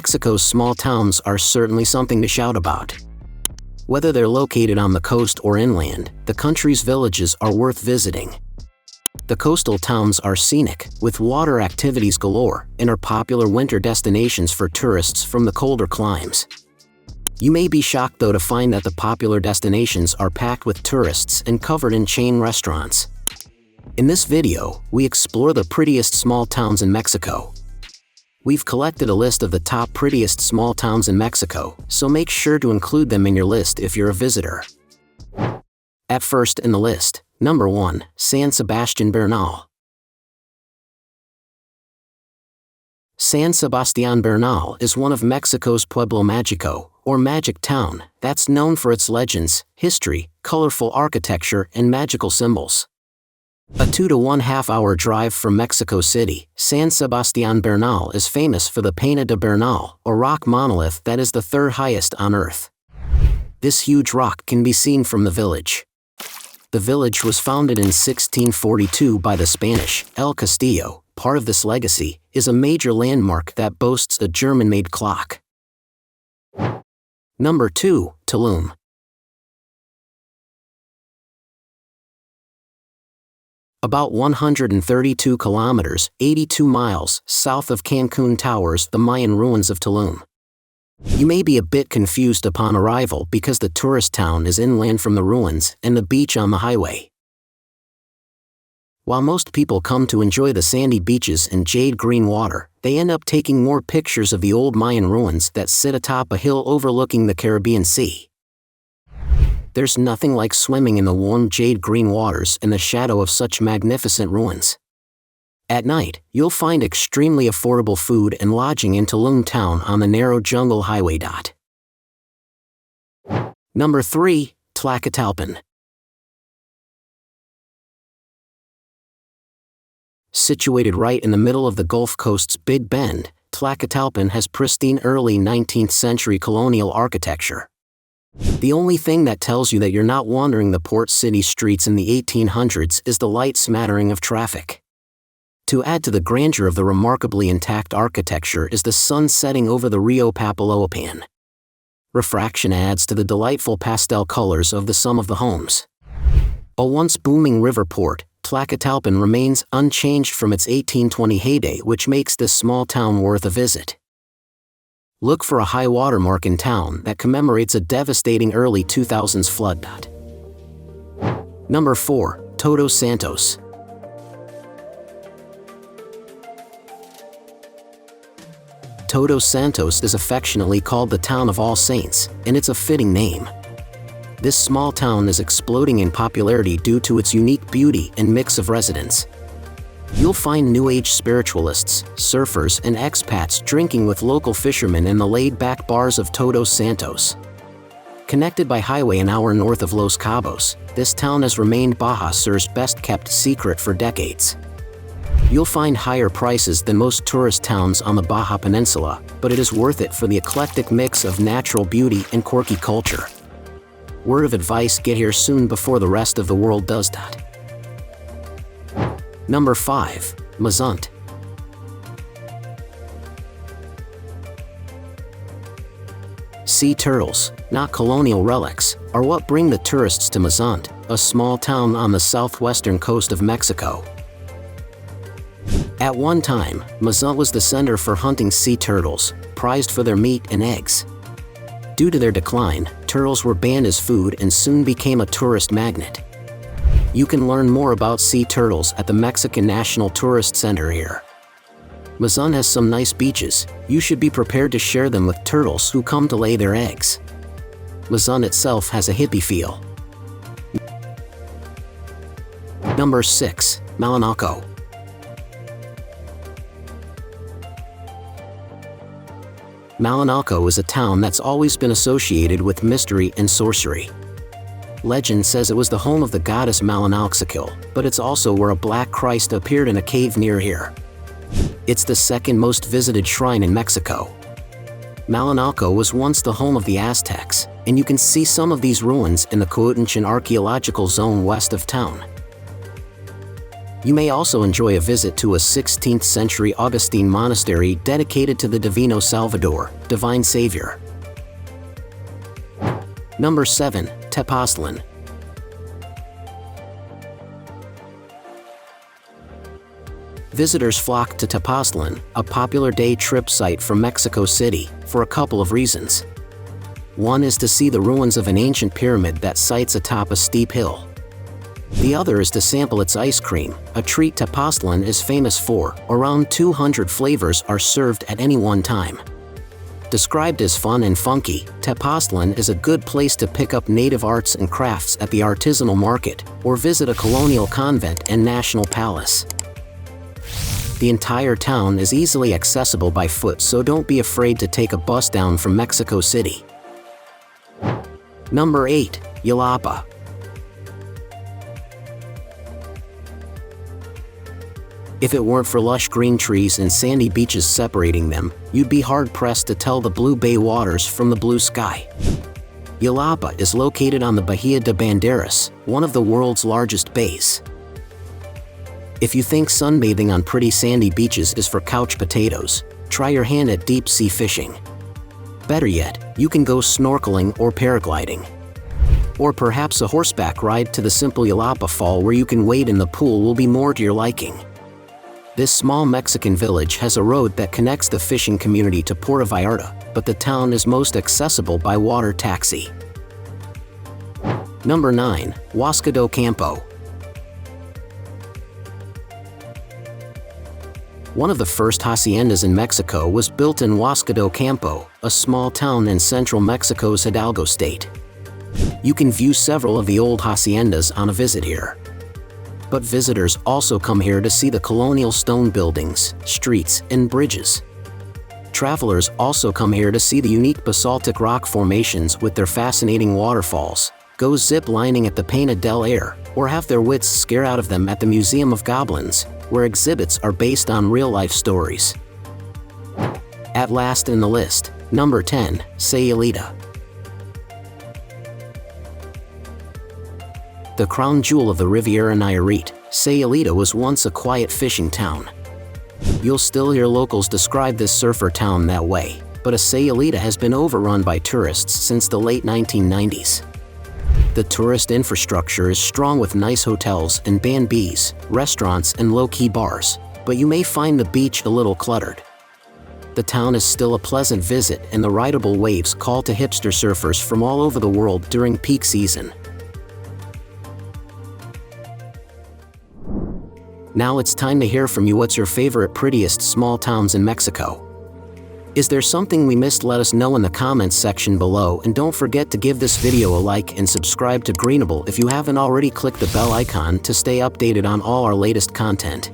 Mexico's small towns are certainly something to shout about. Whether they're located on the coast or inland, the country's villages are worth visiting. The coastal towns are scenic, with water activities galore, and are popular winter destinations for tourists from the colder climes. You may be shocked though to find that the popular destinations are packed with tourists and covered in chain restaurants. In this video, we explore the prettiest small towns in Mexico. We've collected a list of the top prettiest small towns in Mexico, so make sure to include them in your list if you're a visitor. At first in the list, number 1, San Sebastian Bernal. San Sebastian Bernal is one of Mexico's Pueblo Mágico, or magic town, that's known for its legends, history, colorful architecture, and magical symbols. A 2.5 hour drive from Mexico City, San Sebastian Bernal is famous for the Peña de Bernal, a rock monolith that is the third highest on Earth. This huge rock can be seen from the village. The village was founded in 1642 by the Spanish. El Castillo, part of this legacy, is a major landmark that boasts a German-made clock. Number 2, Tulum. About 132 kilometers, 82 miles, south of Cancun towers the Mayan ruins of Tulum. You may be a bit confused upon arrival because the tourist town is inland from the ruins and the beach on the highway. While most people come to enjoy the sandy beaches and jade green water, they end up taking more pictures of the old Mayan ruins that sit atop a hill overlooking the Caribbean Sea. There's nothing like swimming in the warm jade green waters in the shadow of such magnificent ruins. At night, you'll find extremely affordable food and lodging in Tulum town on the narrow jungle highway. Number 3, Tacka Talpin. Situated right in the middle of the Gulf Coast's Big Bend, Tacka Talpin has pristine early 19th century colonial architecture. The only thing that tells you that you're not wandering the port city streets in the 1800s is the light smattering of traffic. To add to the grandeur of the remarkably intact architecture is the sun setting over the Rio Papaloapan. Refraction adds to the delightful pastel colors of some of the homes. A once booming river port, Tacka Talpin remains unchanged from its 1820 heyday, which makes this small town worth a visit. Look for a high watermark in town that commemorates a devastating early 2000s flood. Number 4, Toto Santos. Toto Santos is affectionately called the Town of All Saints, and it's a fitting name. This small town is exploding in popularity due to its unique beauty and mix of residents. You'll find New Age spiritualists, surfers, and expats drinking with local fishermen in the laid-back bars of Toto Santos. Connected by highway an hour north of Los Cabos, this town has remained Baja Sur's best-kept secret for decades. You'll find higher prices than most tourist towns on the Baja Peninsula, but it is worth it for the eclectic mix of natural beauty and quirky culture. Word of advice: get here soon before the rest of the world does that. Number 5, Mazant. Sea turtles, not colonial relics, are what bring the tourists to Mazant, a small town on the southwestern coast of Mexico. At one time, Mazant was the center for hunting sea turtles, prized for their meat and eggs. Due to their decline, turtles were banned as food and soon became a tourist magnet. You can learn more about sea turtles at the Mexican National Tourist Center here. Mazant has some nice beaches. You should be prepared to share them with turtles who come to lay their eggs. Mazant itself has a hippie feel. Number 6, Malano. Malano is a town that's always been associated with mystery and sorcery. Legend says it was the home of the goddess Malanoxicil, but it's also where a black Christ appeared in a cave near here. It's the second most visited shrine in Mexico. Malano was once the home of the Aztecs, and you can see some of these ruins in the Coahuilchen archaeological zone west of town. You may also enjoy a visit to a 16th century Augustine monastery dedicated to the Divino Salvador, Divine Savior. Number 7. Tapasin. Visitors flock to Tapasin, a popular day trip site from Mexico City, for a couple of reasons. One is to see the ruins of an ancient pyramid that sits atop a steep hill. The other is to sample its ice cream, a treat Tapasin is famous for. Around 200 flavors are served at any one time. Described as fun and funky, Tapasin is a good place to pick up native arts and crafts at the artisanal market, or visit a colonial convent and national palace. The entire town is easily accessible by foot, so don't be afraid to take a bus down from Mexico City. Number 8. Elita. If it weren't for lush green trees and sandy beaches separating them, you'd be hard-pressed to tell the blue bay waters from the blue sky. Elita is located on the Bahia de Bandeiras, one of the world's largest bays. If you think sunbathing on pretty sandy beaches is for couch potatoes, try your hand at deep-sea fishing. Better yet, you can go snorkeling or paragliding. Or perhaps a horseback ride to the simple Elita Fall where you can wade in the pool will be more to your liking. This small Mexican village has a road that connects the fishing community to Puerto Vallarta, but the town is most accessible by water taxi. Number 9. Waso Campo. One of the first haciendas in Mexico was built in Waso Campo, a small town in central Mexico's Hidalgo state. You can view several of the old haciendas on a visit here. But visitors also come here to see the colonial stone buildings, streets, and bridges. Travelers also come here to see the unique basaltic rock formations with their fascinating waterfalls, go zip lining at the Peña del Aire, or have their wits scared out of them at the Museum of Goblins, where exhibits are based on real-life stories. At last in the list, number 10, Elita. The crown jewel of the Riviera Nayarit, Elita was once a quiet fishing town. You'll still hear locals describe this surfer town that way, but Elita has been overrun by tourists since the late 1990s. The tourist infrastructure is strong with nice hotels and B&Bs, restaurants and low-key bars, but you may find the beach a little cluttered. The town is still a pleasant visit, and the rideable waves call to hipster surfers from all over the world during peak season. Now it's time to hear from you. What's your favorite prettiest small towns in Mexico? Is there something we missed? Let us know in the comments section below, and don't forget to give this video a like and subscribe to Greenable if you haven't already. Click the bell icon to stay updated on all our latest content.